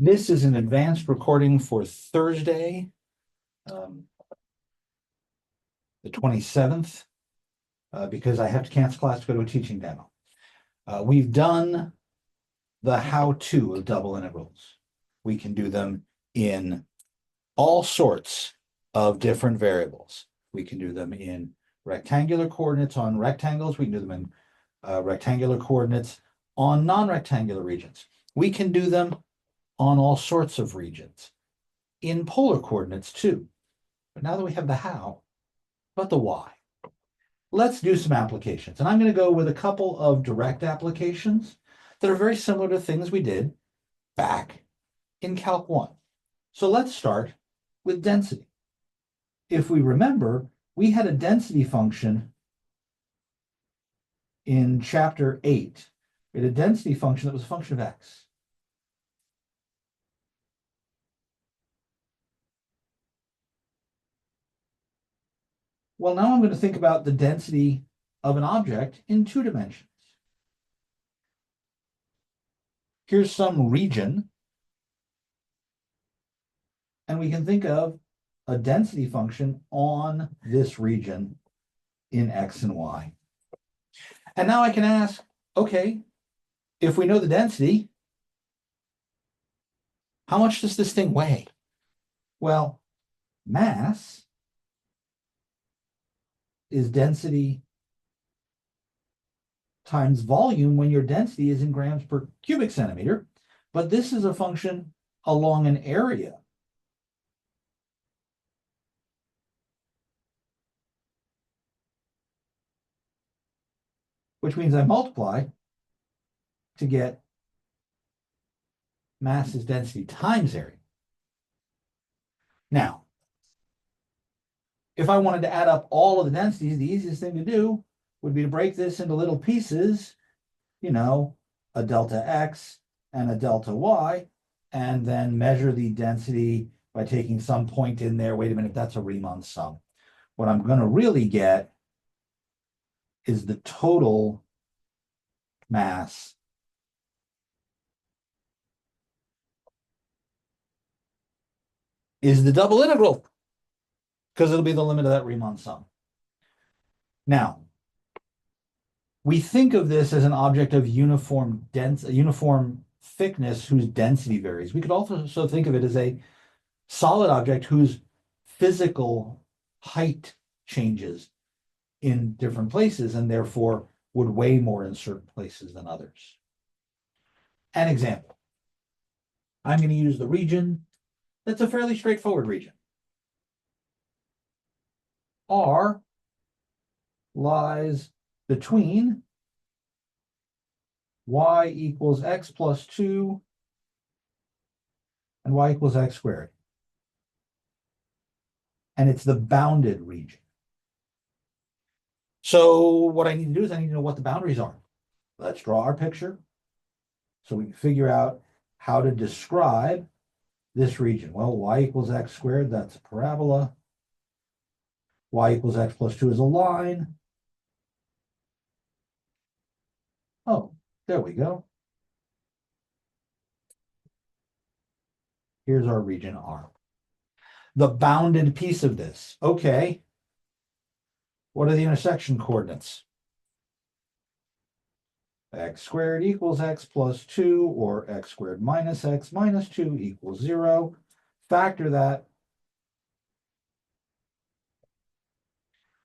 This is an advanced recording for Thursday, the 27th, because I have to cancel class to go to a teaching demo. We've done the how-to of double integrals. We can do them in all sorts of different variables. We can do them in rectangular coordinates on rectangles. We can do them in rectangular coordinates on non-rectangular regions. We can do them on all sorts of regions, in polar coordinates too. But now that we have the how, but the why, let's do some applications. And I'm going to go with a couple of direct applications that are very similar to things we did back in Calc 1. So let's start with density. If we remember, we had a density function in chapter 8. We had a density function that was a function of x. Well, now I'm going to think about the density of an object in 2 dimensions. Here's some region, and we can think of a density function on this region in x and y. And now I can ask, okay, if we know the density, how much does this thing weigh? Well, mass is density times volume when your density is in grams per cubic centimeter, but this is a function along an area. Which means I multiply to get mass is density times area. Now, if I wanted to add up all of the densities, the easiest thing to do would be to break this into little pieces, you know, a delta x and a delta y, and then measure the density by taking some point in there. Wait a minute, that's a Riemann sum. What I'm going to really get is the total mass is the double integral, because it'll be the limit of that Riemann sum. Now, we think of this as an object of uniform thickness whose density varies. We could also think of it as a solid object whose physical height changes in different places and therefore would weigh more in certain places than others. An example. I'm going to use the region that's a fairly straightforward region. R lies between y equals x plus 2 and y equals x squared. And it's the bounded region. So what I need to do is I need to know what the boundaries are. Let's draw our picture so we can figure out how to describe this region. Well, y equals x squared, that's a parabola. Y equals x plus 2 is a line. Oh, there we go. Here's our region R. The bounded piece of this. Okay. What are the intersection coordinates? X squared equals x plus 2, or x squared minus x minus 2 equals 0. Factor that.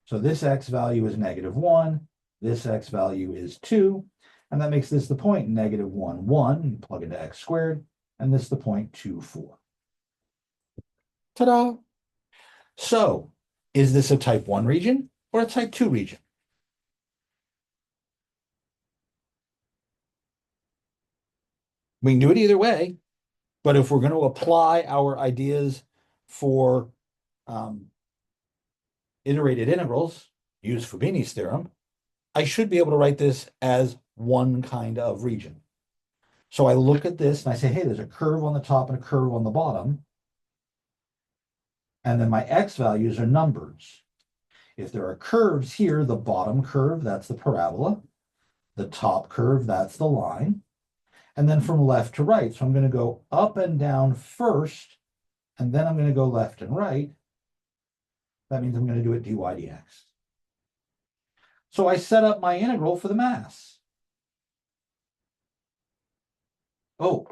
So this x value is -1. This x value is 2. And that makes this the point -1, 1. You plug into x squared. And this the point 2, 4. Ta-da! So, is this a type 1 region or a type 2 region? We can do it either way, but if we're going to apply our ideas for iterated integrals, use Fubini's theorem, I should be able to write this as one kind of region. So I look at this and I say, hey, there's a curve on the top and a curve on the bottom. And then my x values are numbers. If there are curves here, the bottom curve, that's the parabola. The top curve, that's the line. and then from left to right. So I'm going to go up and down first, and then I'm going to go left and right. That means I'm going to do it dy dx. So I set up my integral for the mass. Oh,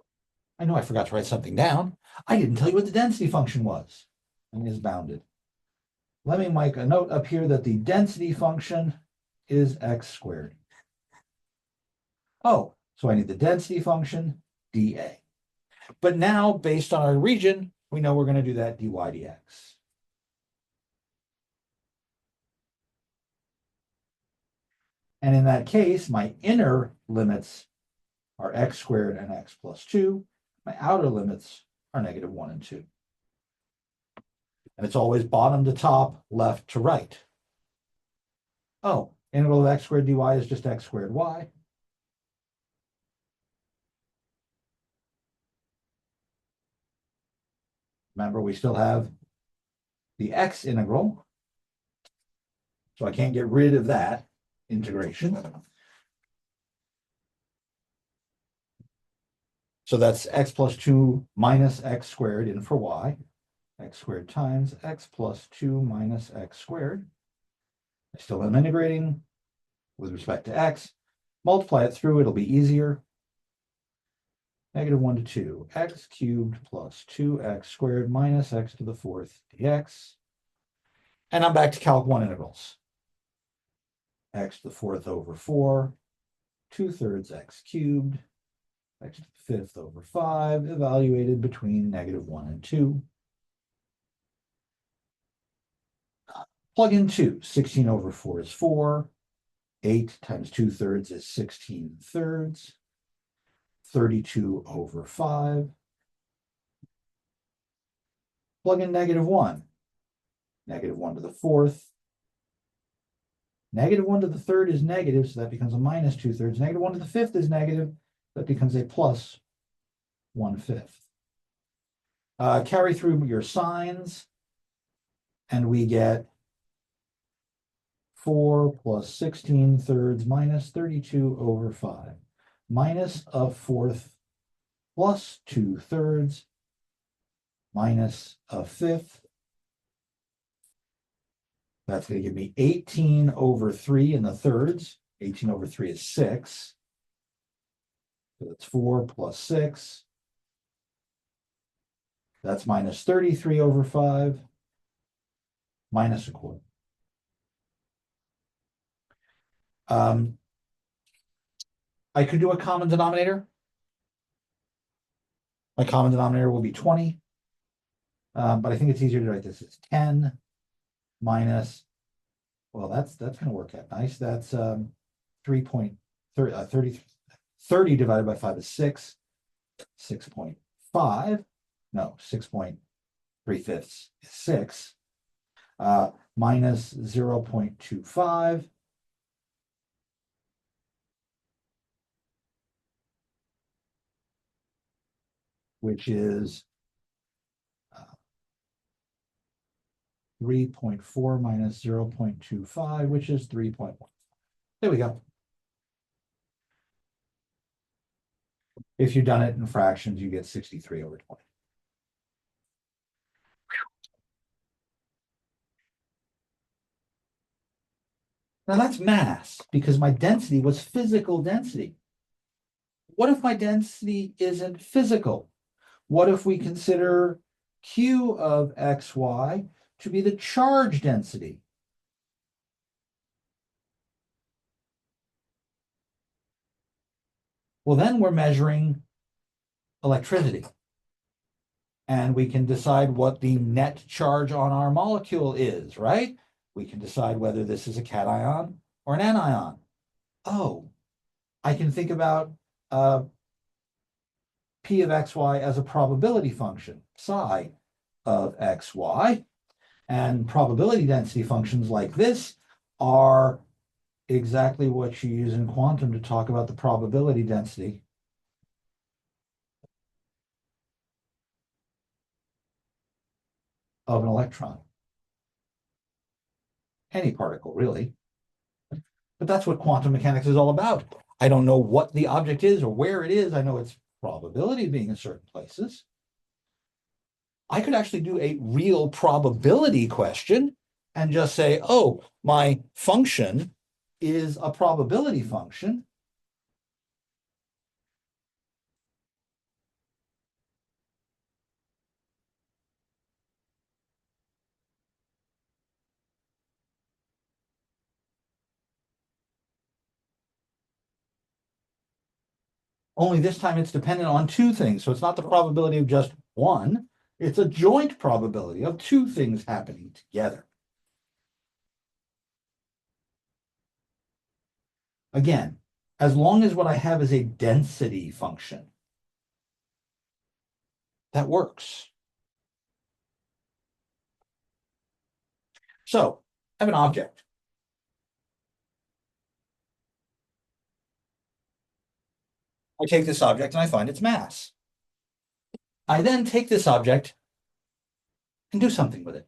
I know I forgot to write something down. I didn't tell you what the density function was. And is bounded. Let me make a note up here that the density function is x squared. Oh, so I need the density function, dA. But now, based on our region, we know we're going to do that dy dx. And in that case, my inner limits are x squared and x plus 2. My outer limits are -1 and 2. And it's always bottom to top, left to right. Oh, integral of x squared dy is just x squared y. Remember, we still have the x integral. So I can't get rid of that integration. So that's x plus 2 minus x squared in for y. X squared times x plus 2 minus x squared. I still am integrating with respect to x. Multiply it through, it'll be easier. -1 to 2, x cubed plus 2x squared minus x to the 4th dx. And I'm back to Calc 1 integrals. X to the 4th over 4, 2/3 x cubed, x to the 5th over 5, evaluated between -1 and 2. Plug in 2. 16 over 4 is 4. 8 times 2/3 is 16/3. 32 over 5. Plug in -1. -1 to the 4th. -1 to the 3rd is negative, so that becomes a -2/3. -1 to the 5th is negative, that becomes a plus 1/5. Carry through your signs, and we get 4 plus 16/3 minus 32 over 5, minus a 4th plus 2/3 minus a 5th. That's going to give me 18 over 3 in the thirds. 18 over 3 is 6. So that's 4 plus 6. That's minus 33 over 5, minus a quarter. I could do a common denominator. My common denominator will be 20. But I think it's easier to write this as 10 minus, well, that's going to work out nice. That's 3.30, 30 divided by 5 is 6. 6.5. No, 6.3 is 6. Minus 0.25. Which is 3.4 minus 0.25, which is 3.1. There we go. If you've done it in fractions, you get 63 over 20. Now that's mass, because my density was physical density. What if my density isn't physical? What if we consider Q of xy to be the charge density? Well, then we're measuring electricity. And we can decide what the net charge on our molecule is, right? We can decide whether this is a cation or an anion. Oh, I can think about P of xy as a probability function, psi of xy. And probability density functions like this are exactly what you use in quantum to talk about the probability density of an electron. Any particle, really. But that's what quantum mechanics is all about. I don't know what the object is or where it is. I know it's probability of being in certain places. I could actually do a real probability question and just say, oh, my function is a probability function. Only this time it's dependent on two things. So it's not the probability of just one, it's a joint probability of two things happening together. Again, as long as what I have is a density function, that works. So I have an object. I take this object and I find its mass. I then take this object and do something with it.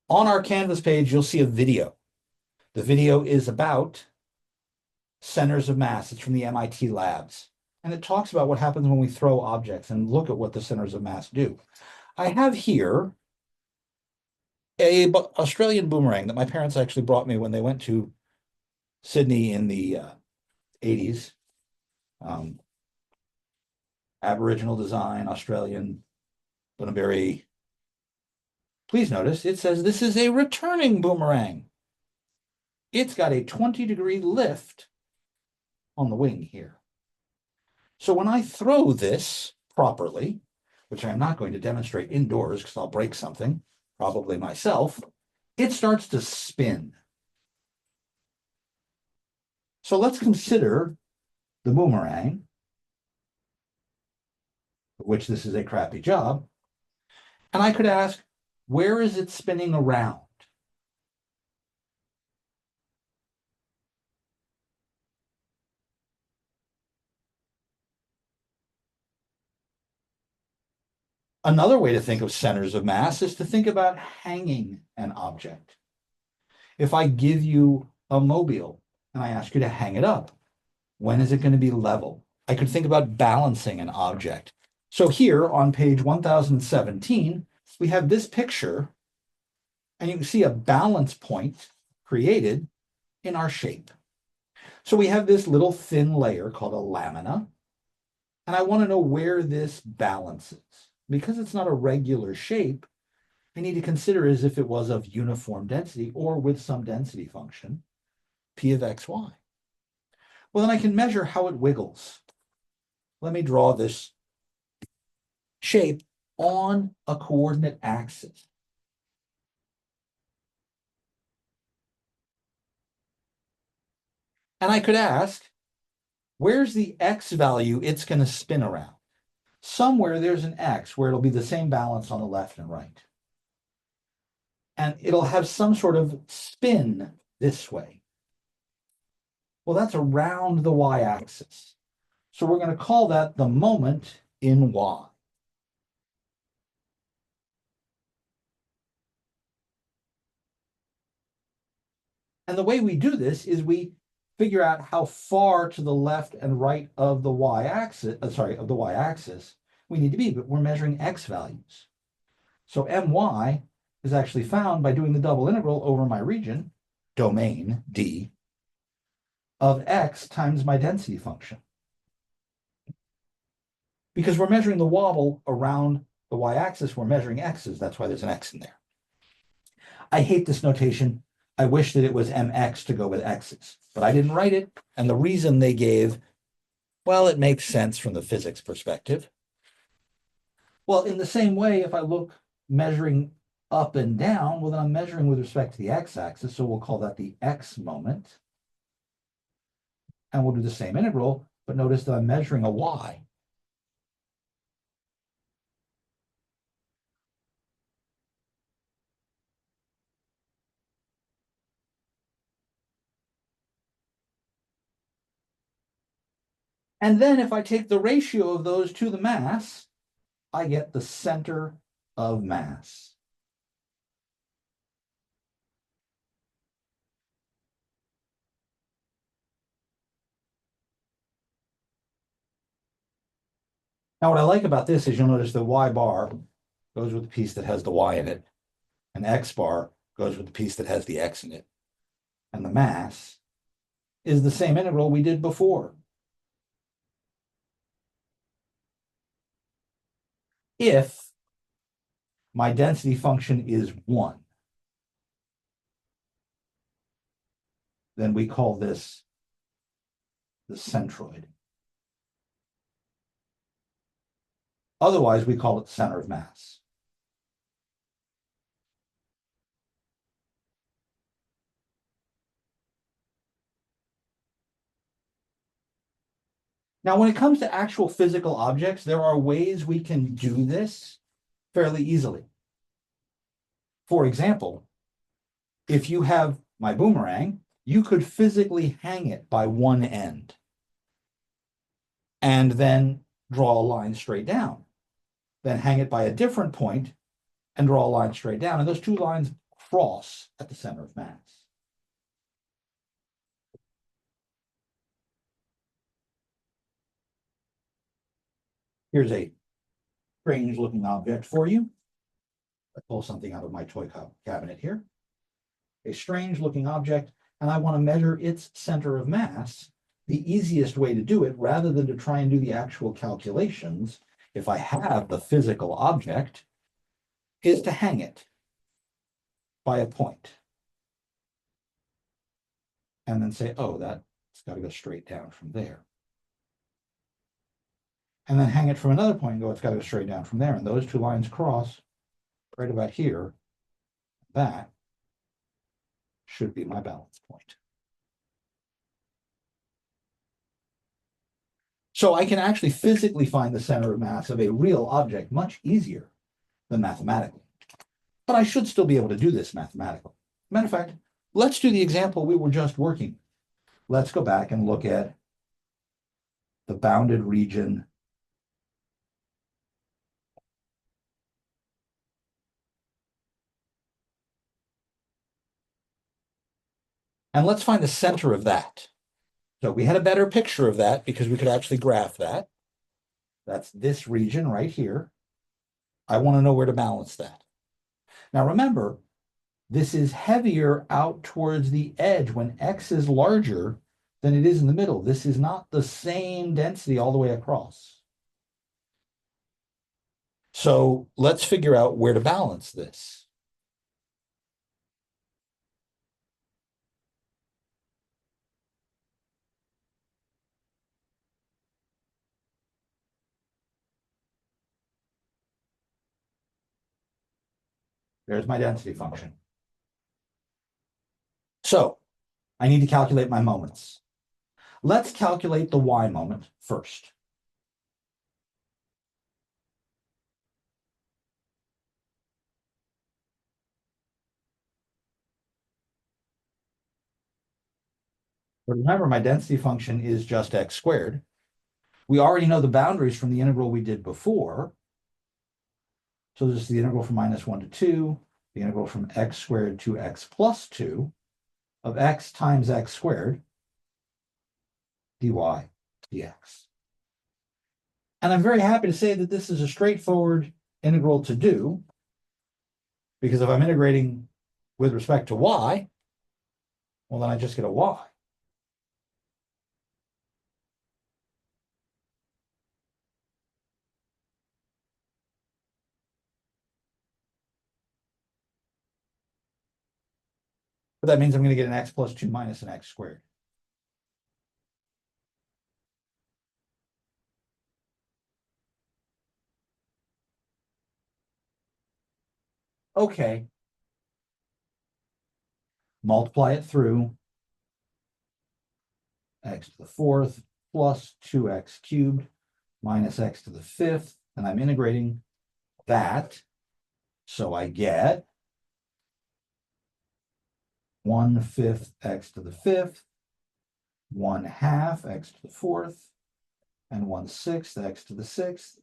On our Canvas page, you'll see a video. The video is about centers of mass. It's from the MIT labs. And it talks about what happens when we throw objects and look at what the centers of mass do. I have here a Australian boomerang that my parents actually brought me when they went to Sydney in the 80s. Aboriginal design, Australian, but a very, please notice, it says this is a returning boomerang. It's got a 20-degree lift on the wing here. So when I throw this properly, which I'm not going to demonstrate indoors because I'll break something, probably myself, it starts to spin. So let's consider the boomerang, for which this is a crappy job. And I could ask, where is it spinning around? Another way to think of centers of mass is to think about hanging an object. If I give you a mobile and I ask you to hang it up, when is it going to be level? I could think about balancing an object. So here on page 1017, we have this picture, and you can see a balance point created in our shape. So we have this little thin layer called a lamina, and I want to know where this balances. Because it's not a regular shape, I need to consider as if it was of uniform density or with some density function, p of xy. Well, then I can measure how it wiggles. Let me draw this shape on a coordinate axis. And I could ask, where's the x value it's going to spin around? Somewhere there's an x where it'll be the same balance on the left and right. And it'll have some sort of spin this way. Well, that's around the y-axis. So we're going to call that the moment in y. And the way we do this is we figure out how far to the left and right of the y-axis, of the y-axis we need to be, but we're measuring x values. So my is actually found by doing the double integral over my region, domain D, of x times my density function. Because we're measuring the wobble around the y-axis, we're measuring x's. That's why there's an x in there. I hate this notation. I wish that it was mx to go with x's, but I didn't write it. And the reason they gave, well, it makes sense from the physics perspective. Well, in the same way, if I look measuring up and down, well, then I'm measuring with respect to the x-axis, so we'll call that the x moment. And we'll do the same integral, but notice that I'm measuring a y. And then if I take the ratio of those to the mass, I get the center of mass. Now, what I like about this is you'll notice the y bar goes with the piece that has the y in it, and x bar goes with the piece that has the x in it. And the mass is the same integral we did before. If my density function is 1, then we call this the centroid. Otherwise, we call it center of mass. Now, when it comes to actual physical objects, there are ways we can do this fairly easily. For example, if you have my boomerang, you could physically hang it by one end and then draw a line straight down. Then hang it by a different point and draw a line straight down. And those two lines cross at the center of mass. Here's a strange looking object for you. I pull something out of my toy cabinet here. A strange looking object, and I want to measure its center of mass. The easiest way to do it, rather than to try and do the actual calculations, if I have the physical object, is to hang it by a point. And then say, oh, that's got to go straight down from there. And then hang it from another point and go, it's got to go straight down from there. And those two lines cross right about here. That should be my balance point. So I can actually physically find the center of mass of a real object much easier than mathematically. But I should still be able to do this mathematically. Matter of fact, let's do the example we were just working. Let's go back and look at the bounded region and let's find the center of that. So we had a better picture of that because we could actually graph that. That's this region right here. I want to know where to balance that. Now remember, this is heavier out towards the edge when x is larger than it is in the middle. This is not the same density all the way across. So let's figure out where to balance this. There's my density function. So I need to calculate my moments. Let's calculate the y moment first. But remember, my density function is just x squared. We already know the boundaries from the integral we did before. So this is the integral from -1 to 2, the integral from x squared to x plus 2 of x times x squared dy dx. And I'm very happy to say that this is a straightforward integral to do, because if I'm integrating with respect to y, well, then I just get a y. But that means I'm going to get an x plus 2 minus an x squared. Okay. Multiply it through x to the 4th plus 2x cubed minus x to the 5th, and I'm integrating that. So I get 1/5 x to the 5th, 1/2 x to the 4th, and 1/6 x to the 6th,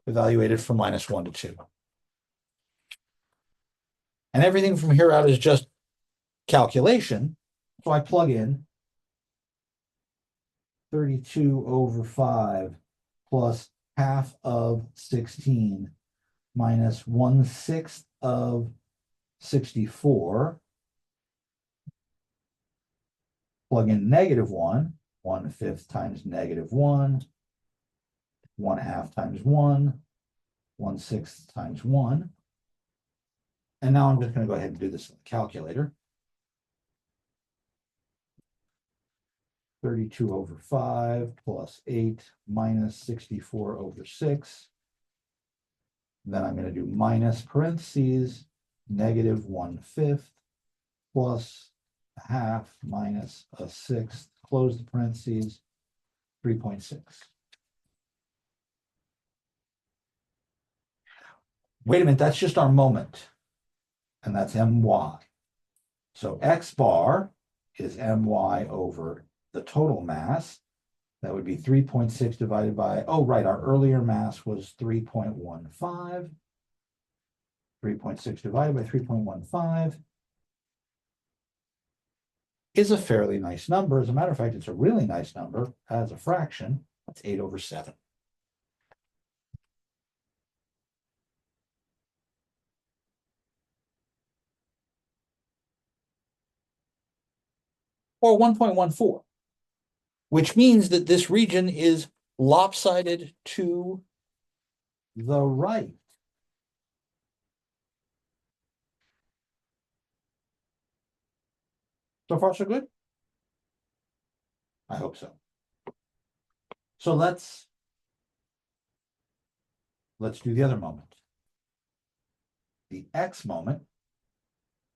evaluated from -1 to 2. And everything from here out is just calculation. So I plug in 32/5 plus half of 16 minus 1/6 of 64. Plug in -1, 1/5 times -1, 1/2 times 1, 1/6 times 1. And now I'm just going to go ahead and do this in the calculator. 32 over 5 plus 8 minus 64 over 6. Then I'm going to do minus parentheses, -1/5 plus a half minus a sixth, close the parentheses, 3.6. Wait a minute, that's just our moment. And that's my. So x bar is my over the total mass. That would be 3.6 divided by, oh, right, our earlier mass was 3.15. 3.6 divided by 3.15 is a fairly nice number. As a matter of fact, it's a really nice number as a fraction. That's 8 over 7. Or 1.14, which means that this region is lopsided to the right. So far, so good? I hope so. So let's do the other moment. The x moment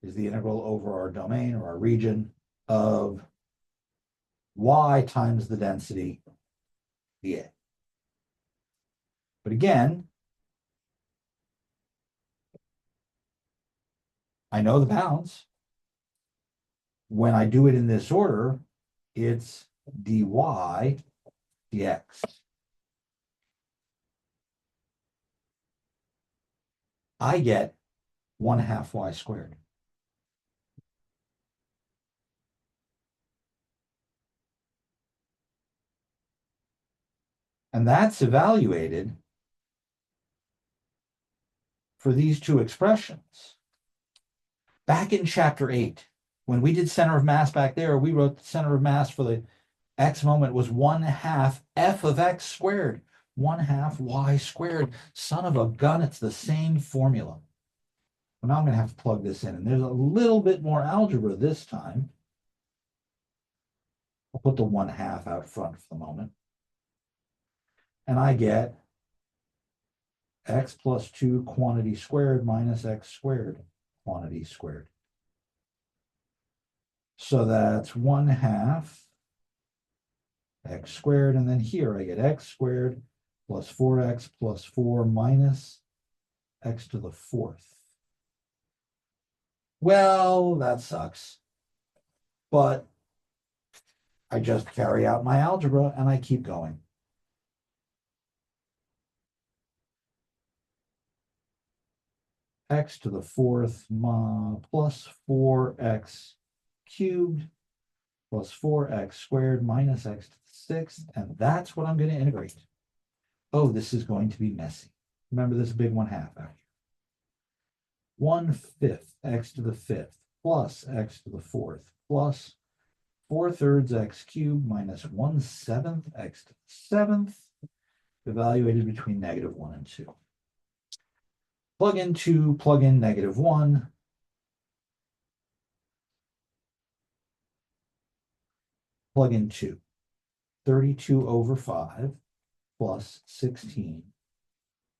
is the integral over our domain or our region of y times the density dA. But again, I know the bounds. When I do it in this order, it's dy dx. I get 1/2 y squared. And that's evaluated for these two expressions. Back in chapter 8, when we did center of mass back there, we wrote the center of mass for the x moment was 1/2 f of x squared, 1/2 y squared. Son of a gun, it's the same formula. Well, now I'm going to have to plug this in, and there's a little bit more algebra this time. I'll put the 1/2 out front for the moment. And I get x plus 2 quantity squared minus x squared quantity squared. So that's 1/2 x squared, and then here I get x squared plus 4x plus 4 minus x to the 4th. Well, that sucks. But I just carry out my algebra and I keep going. X to the 4th plus 4x cubed plus 4x squared minus x to the 6th, and that's what I'm going to integrate. Oh, this is going to be messy. Remember this big 1/2 out here. 1/5 x to the 5th plus x to the 4th plus 4/3 x cubed minus 1/7 x to the 7th, evaluated between -1 and 2. Plug in 2, plug in -1. Plug in 2. 32 over 5 plus 16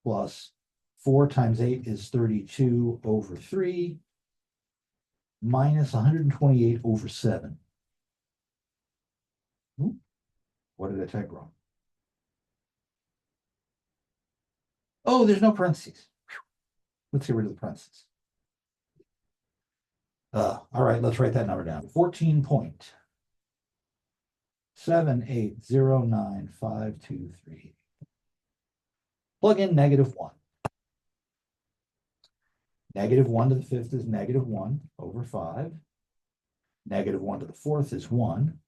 plus 4 times 8 is 32 over 3 minus 128 over 7. What did I type wrong? Oh, there's no parentheses. Let's get rid of the parentheses. All right, let's write that number down. 14.7809523. Plug in -1. -1 to the 5th is -1 over 5. -1 to the 4th is 1.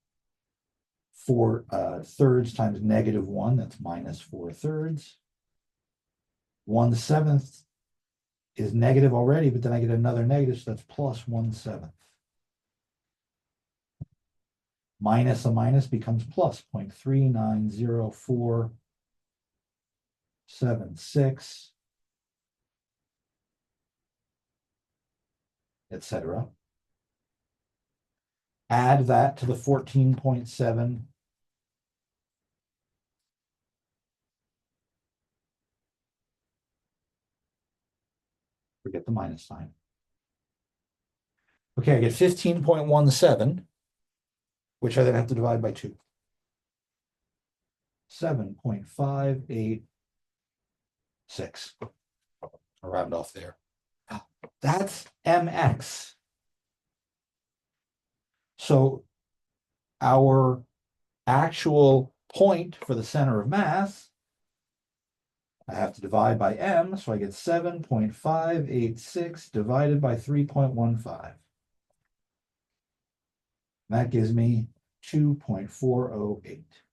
4 thirds times -1, that's -4 thirds. 1/7 is negative already, but then I get another negative, so that's plus 1/7. Minus a minus becomes plus 0.39047 etc. Add that to the 14.7. Forget the minus sign. Okay, I get 15.17, which I then have to divide by 2. 7.586. I'll round off there. That's mx. So our actual point for the center of mass, I have to divide by m, so I get 7.586 divided by 3.15. That gives me 2.408.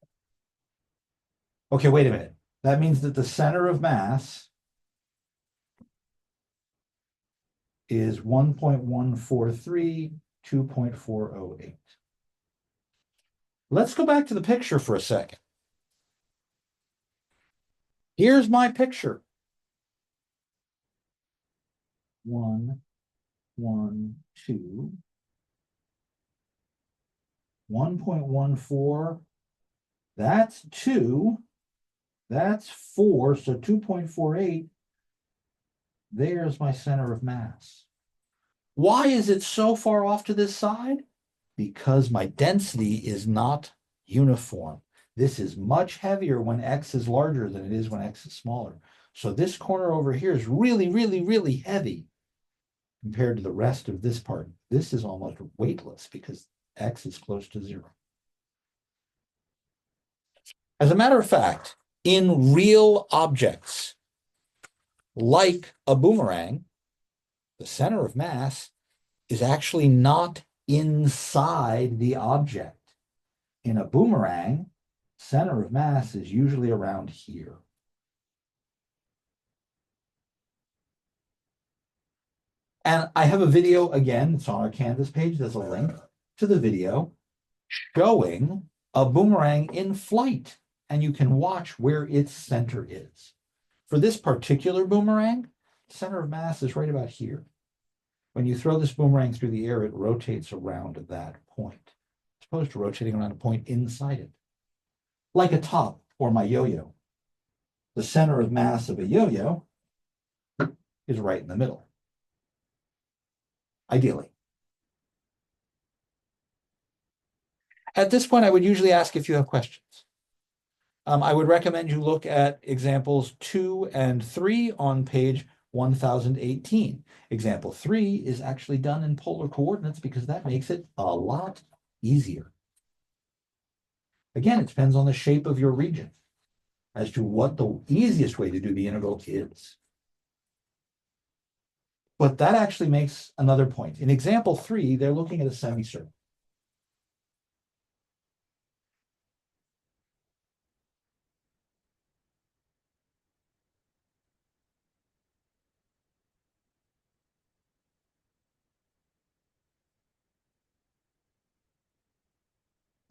Okay, wait a minute. That means that the center of mass is 1.143, 2.408. Let's go back to the picture for a second. Here's my picture. 1, 1, 2. 1.14, that's 2, that's 4, so 2.48. There's my center of mass. Why is it so far off to this side? Because my density is not uniform. This is much heavier when x is larger than it is when x is smaller. So this corner over here is really, really, really heavy compared to the rest of this part. This is almost weightless because x is close to 0. As a matter of fact, in real objects, like a boomerang, the center of mass is actually not inside the object. In a boomerang, center of mass is usually around here. And I have a video, again, it's on our Canvas page. There's a link to the video showing a boomerang in flight, and you can watch where its center is. For this particular boomerang, center of mass is right about here. When you throw this boomerang through the air, it rotates around that point, as opposed to rotating around a point inside it. Like a top or my yo-yo. The center of mass of a yo-yo is right in the middle, ideally. At this point, I would usually ask if you have questions. I would recommend you look at examples 2 and 3 on page 1018. Example 3 is actually done in polar coordinates because that makes it a lot easier. Again, it depends on the shape of your region as to what the easiest way to do the integral is. But that actually makes another point. In example 3, they're looking at a semicircle.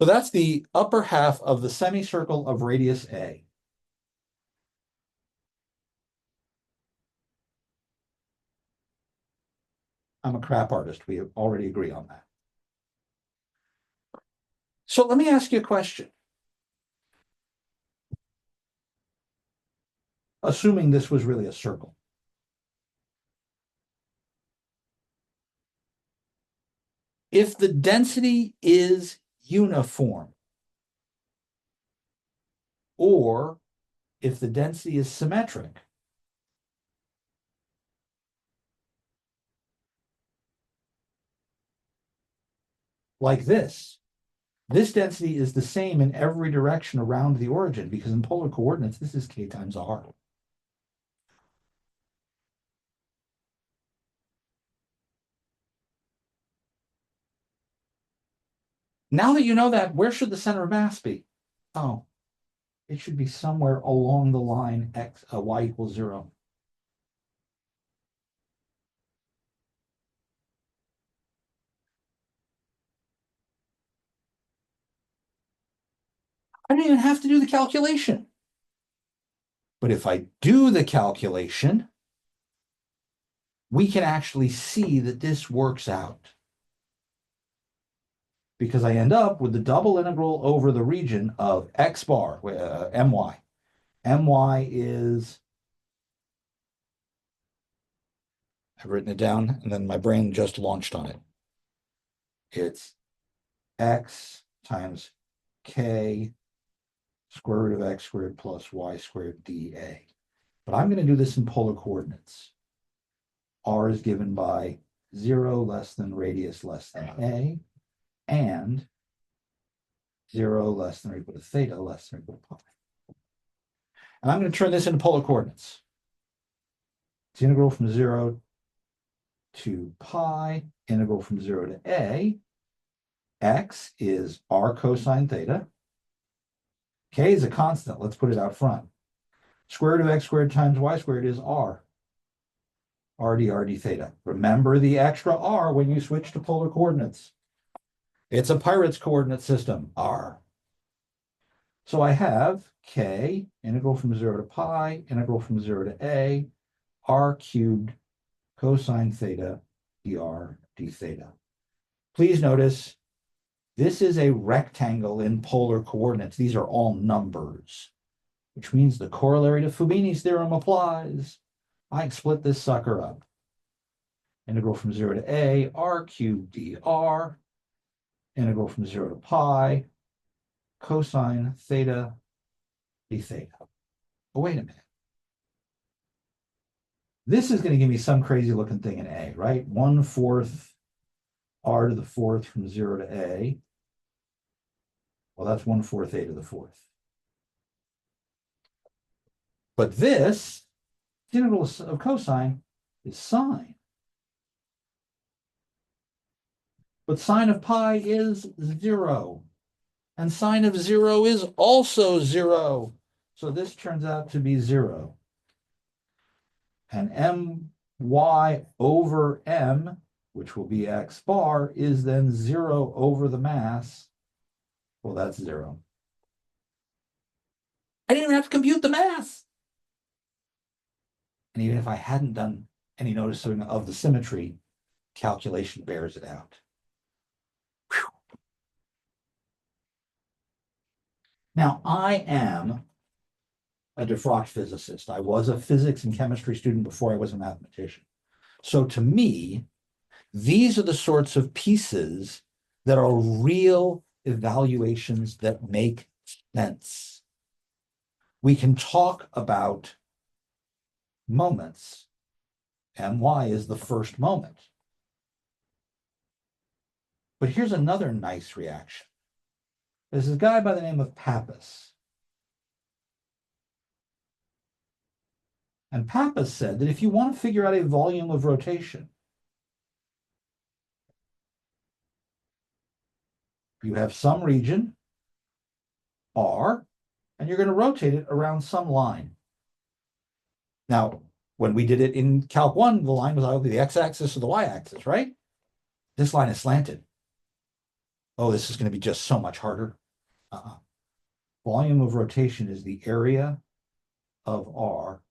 So that's the upper half of the semicircle of radius A. I'm a crap artist. We already agree on that. So let me ask you a question. Assuming this was really a circle. If the density is uniform, or if the density is symmetric, like this density is the same in every direction around the origin, because in polar coordinates, this is k times r. Now that you know that, where should the center of mass be? Oh, it should be somewhere along the line y equals 0. I don't even have to do the calculation. But if I do the calculation, we can actually see that this works out. Because I end up with the double integral over the region of x bar, my. My is, I've written it down, and then my brain just launched on it. It's x times k square root of x squared plus y squared dA. But I'm going to do this in polar coordinates. R is given by 0 less than radius less than a, and 0 less than or equal to theta less than or equal to pi. And I'm going to turn this into polar coordinates. It's integral from 0 to pi, integral from 0 to a. X is r cosine theta. K is a constant. Let's put it out front. Square root of x squared times y squared is r. RD theta. Remember the extra r when you switch to polar coordinates. It's a pirate's coordinate system, r. So I have k, integral from 0 to pi, integral from 0 to a, r cubed cosine theta dr d theta. Please notice this is a rectangle in polar coordinates. These are all numbers, which means the corollary to Fubini's theorem applies. I can split this sucker up. Integral from 0 to a, r cubed dr, integral from 0 to pi, cosine theta d theta. Oh, wait a minute. This is going to give me some crazy looking thing in a, right? 1/4 r to the 4th from 0 to a. Well, that's 1/4 a to the 4th. But this, the integral of cosine, is sine. But sine of pi is 0. And sine of 0 is also 0. So this turns out to be 0. And my over m, which will be x bar, is then 0 over the mass. Well, that's 0. I didn't even have to compute the mass. And even if I hadn't done any noticing of the symmetry, calculation bears it out. Whew. Now, I am a defrocked physicist. I was a physics and chemistry student before I was a mathematician. So to me, these are the sorts of pieces that are real evaluations that make sense. We can talk about moments. My is the first moment. But here's another nice reaction. There's a guy by the name of Pappus. And Pappus said that if you want to figure out a volume of rotation, you have some region, R, and you're going to rotate it around some line. Now, when we did it in Calc 1, the line was either the x-axis or the y-axis, right? This line is slanted. Oh, this is going to be just so much harder. Volume of rotation is the area of R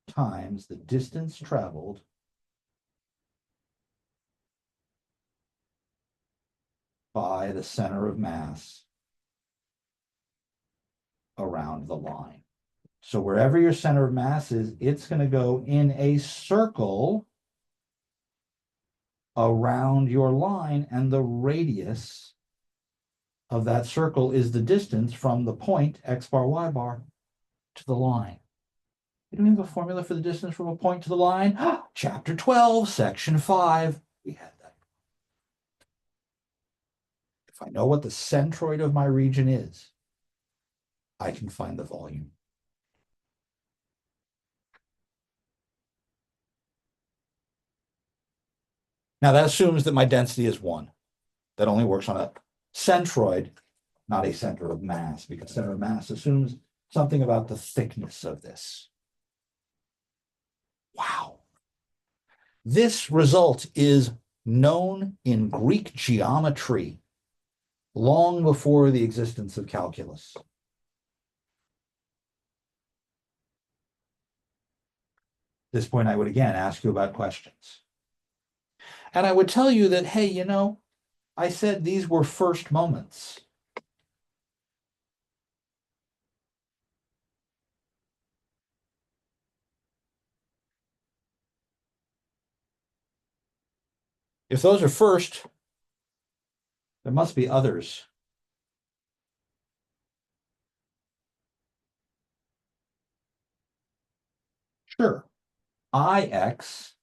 times the distance traveled by the center of mass around the line. So wherever your center of mass is, it's going to go in a circle around your line, and the radius of that circle is the distance from the point x bar y bar to the line. We don't have a formula for the distance from a point to the line. Chapter 12, section 5. We had that. If I know what the centroid of my region is, I can find the volume. Now that assumes that my density is 1. That only works on a centroid, not a center of mass, because center of mass assumes something about the thickness of this. Wow. This result is known in Greek geometry long before the existence of calculus. At this point, I would again ask you about questions. And I would tell you that, hey, you know, I said these were first moments. If those are first, there must be others. Sure. Ix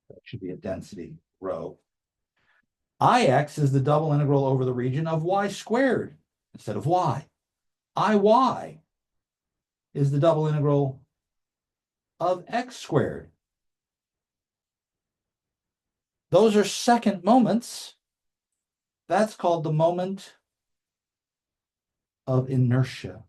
that should be a density rho. Ix is the double integral over the region of y squared instead of y. Iy is the double integral of x squared. Those are second moments. That's called the moment of inertia.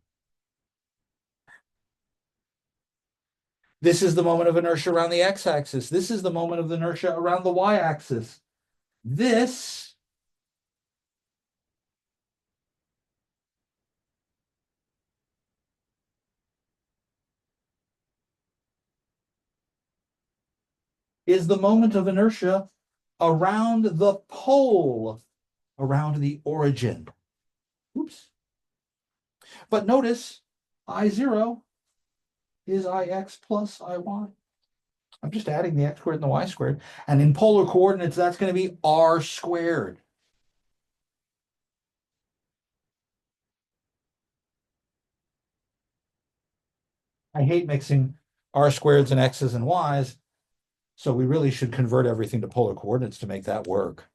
This is the moment of inertia around the x-axis. This is the moment of inertia around the y-axis. This is the moment of inertia around the pole, around the origin. Oops. But notice I0 is Ix plus Iy. I'm just adding the x squared and the y squared. And in polar coordinates, that's going to be r squared. I hate mixing r squareds and x's and y's, so we really should convert everything to polar coordinates to make that work.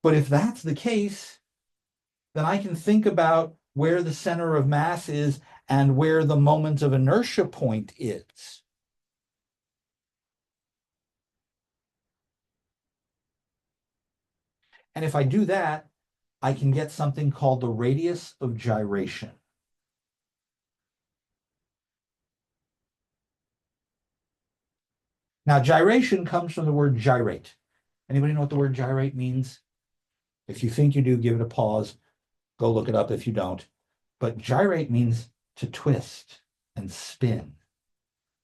But if that's the case, then I can think about where the center of mass is and where the moment of inertia point is. And if I do that, I can get something called the radius of gyration. Now, gyration comes from the word gyrate. Anybody know what the word gyrate means? If you think you do, give it a pause. Go look it up if you don't. But gyrate means to twist and spin.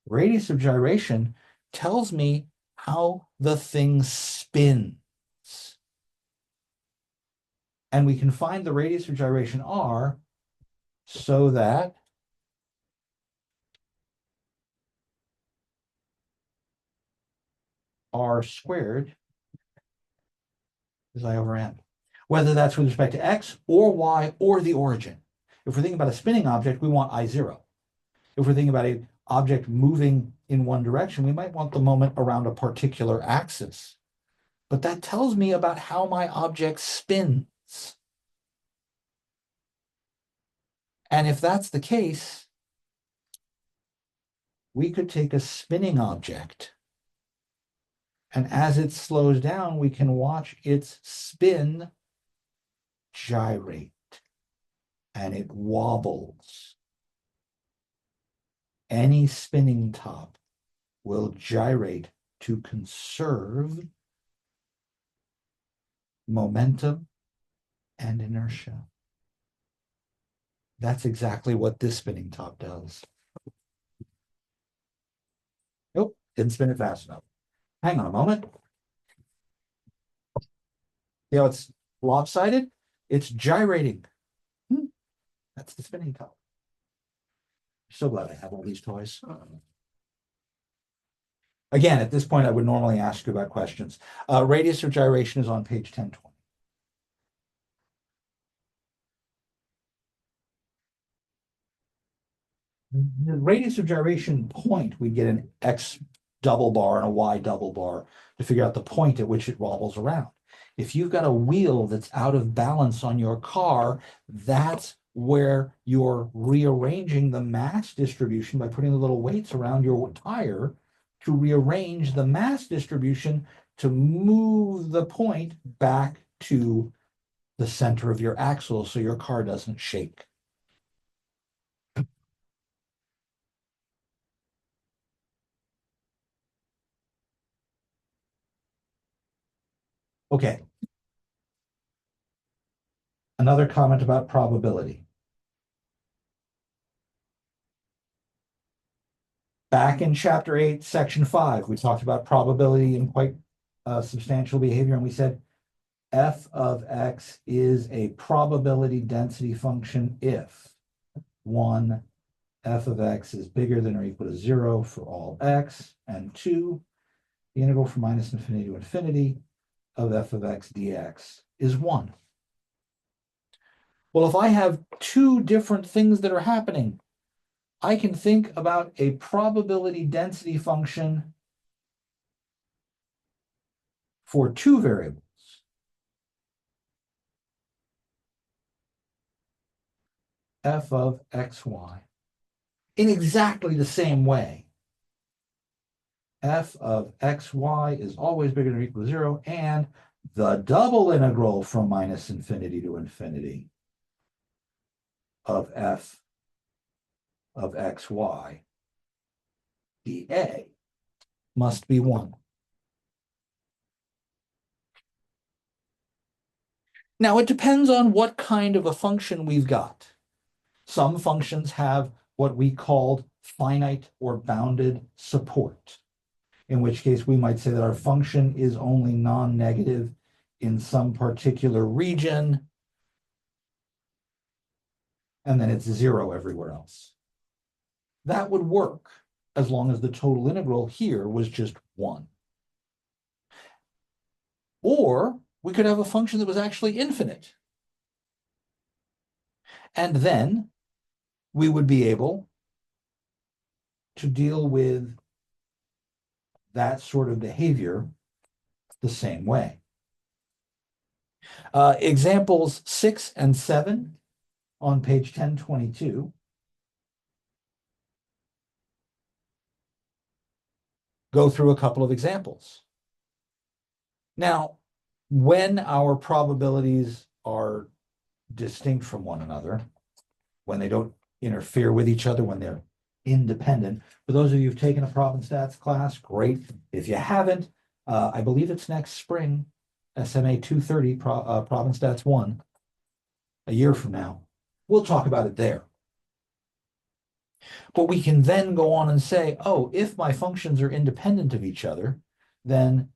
Radius of gyration tells me how the thing spins. And we can find the radius of gyration r so that r squared is I over m, whether that's with respect to x or y or the origin. If we're thinking about a spinning object, we want I0. If we're thinking about an object moving in one direction, we might want the moment around a particular axis. But that tells me about how my object spins. And if that's the case, we could take a spinning object, and as it slows down, we can watch its spin gyrate, and it wobbles. Any spinning top will gyrate to conserve momentum and inertia. That's exactly what this spinning top does. Nope, didn't spin it fast enough. Hang on a moment. You know, it's lopsided. It's gyrating. That's the spinning top. So glad I have all these toys. Again, at this point, I would normally ask you about questions. Radius of gyration is on page 1020. The radius of gyration point, we get an x double bar and a y double bar to figure out the point at which it wobbles around. If you've got a wheel that's out of balance on your car, that's where you're rearranging the mass distribution by putting the little weights around your tire to rearrange the mass distribution to move the point back to the center of your axle so your car doesn't shake. Okay. Another comment about probability. Back in chapter 8, section 5, we talked about probability in quite substantial behavior, and we said f of x is a probability density function if 1, f of x is bigger than or equal to 0 for all x, and 2, the integral from minus infinity to infinity of f of x dx is 1. Well, if I have two different things that are happening, I can think about a probability density function for two variables. F of xy in exactly the same way. F of xy is always bigger than or equal to 0, and the double integral from minus infinity to infinity of f of xy dA must be 1. Now, it depends on what kind of a function we've got. Some functions have what we called finite or bounded support, in which case we might say that our function is only non-negative in some particular region, and then it's 0 everywhere else. That would work as long as the total integral here was just 1. Or we could have a function that was actually infinite. And then we would be able to deal with that sort of behavior the same way. Examples 6 and 7 on page 1022 go through a couple of examples. Now, when our probabilities are distinct from one another, when they don't interfere with each other, when they're independent, for those of you who've taken a Prob Stats class, great. If you haven't, I believe it's next spring, SMA200 Prob Stats 1, a year from now. We'll talk about it there. But we can then go on and say, oh, if my functions are independent of each other, then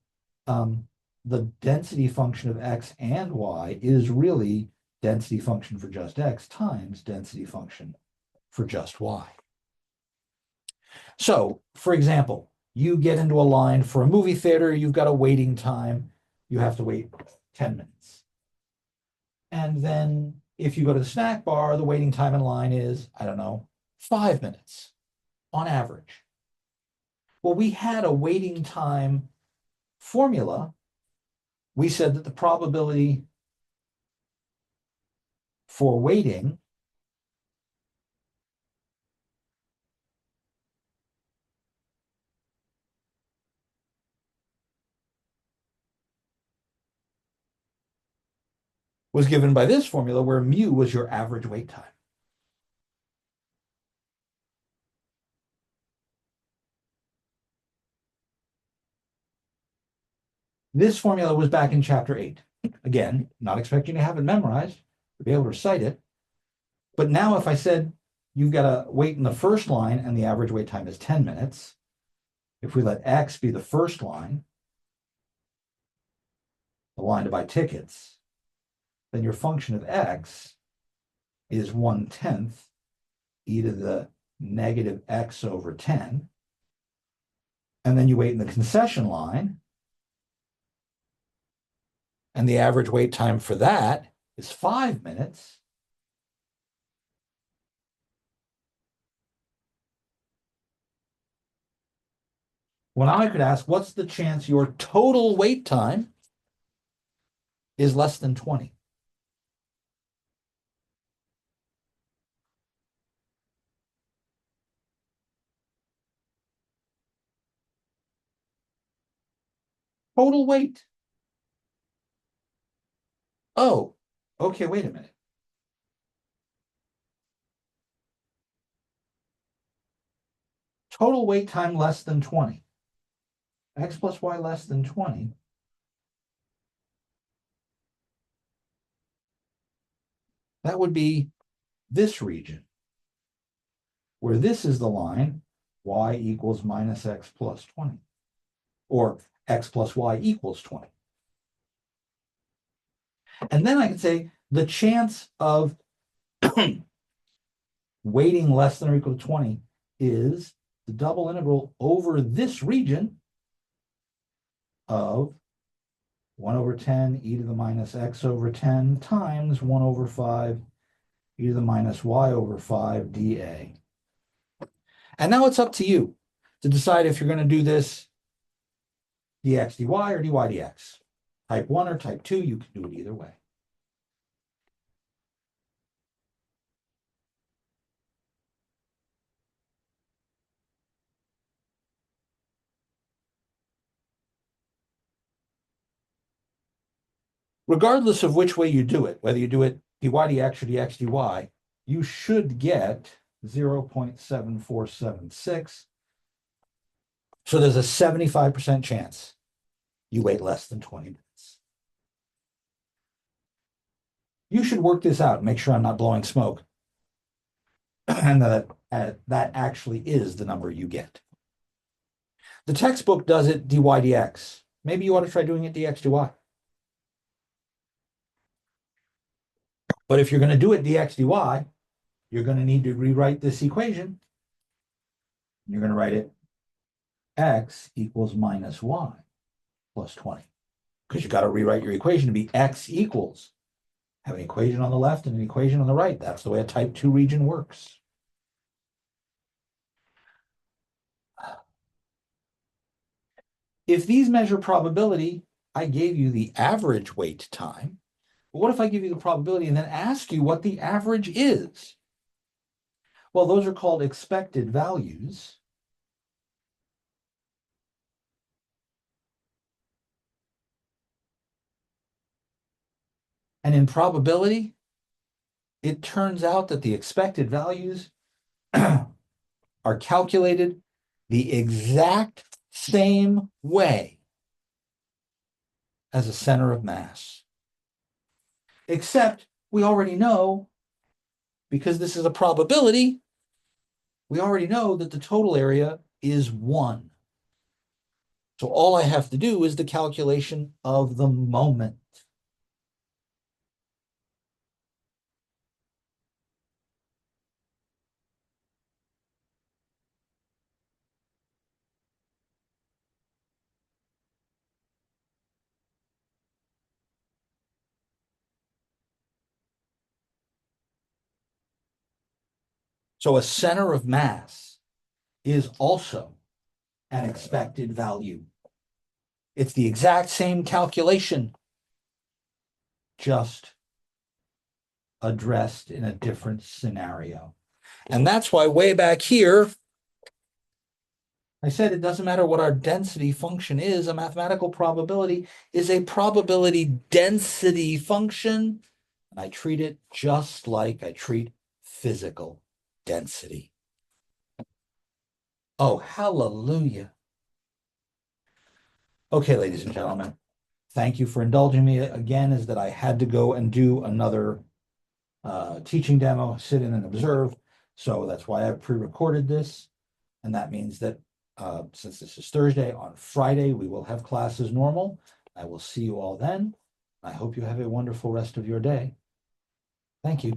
the density function of x and y is really density function for just x times density function for just y. So, for example, you get into a line for a movie theater, you've got a waiting time, you have to wait 10 minutes. And then if you go to the snack bar, the waiting time in line is, I don't know, 5 minutes on average. Well, we had a waiting time formula. We said that the probability for waiting was given by this formula where mu was your average wait time. This formula was back in chapter 8. Again, not expecting to have it memorized, to be able to recite it. But now if I said you've got to wait in the first line and the average wait time is 10 minutes, if we let X be the first line, the line to buy tickets, then your function of X is 1/10 e to the negative X over 10. And then you wait in the concession line, and the average wait time for that is 5 minutes. Well, now I could ask, what's the chance your total wait time is less than 20? Total weight. Oh, okay, wait a minute. Total weight time less than 20. X plus Y less than 20. That would be this region, where this is the line, Y equals minus X plus 20, or X plus Y equals 20. And then I can say the chance of weighting less than or equal to 20 is the double integral over this region of 1 over 10 e to the minus x over 10 times 1 over 5 e to the minus y over 5 dA. And now it's up to you to decide if you're going to do this dx dy or dy dx. Type 1 or type 2, you can do it either way. Regardless of which way you do it, whether you do it dy dx or dx dy, you should get 0.7476. So there's a 75% chance you wait less than 20 minutes. You should work this out, make sure I'm not blowing smoke, and that actually is the number you get. The textbook does it dy dx. Maybe you ought to try doing it dx dy. But if you're going to do it dx dy, you're going to need to rewrite this equation. You're going to write it x equals minus y plus 20. Because you've got to rewrite your equation to be x equals. Have an equation on the left and an equation on the right. That's the way a type 2 region works. If these measure probability, I gave you the average wait time. But what if I give you the probability and then ask you what the average is? Well, those are called expected values. And in probability, it turns out that the expected values are calculated the exact same way as a center of mass. Except we already know, because this is a probability, we already know that the total area is 1. So all I have to do is the calculation of the moment. So a center of mass is also an expected value. It's the exact same calculation, just addressed in a different scenario. And that's why way back here, I said it doesn't matter what our density function is. A mathematical probability is a probability density function. And I treat it just like I treat physical density. Oh, hallelujah. Okay, ladies and gentlemen, thank you for indulging me again, is that I had to go and do another teaching demo, sit in and observe. So that's why I pre-recorded this. And that means that since this is Thursday, on Friday, we will have class as normal. I will see you all then. I hope you have a wonderful rest of your day. Thank you.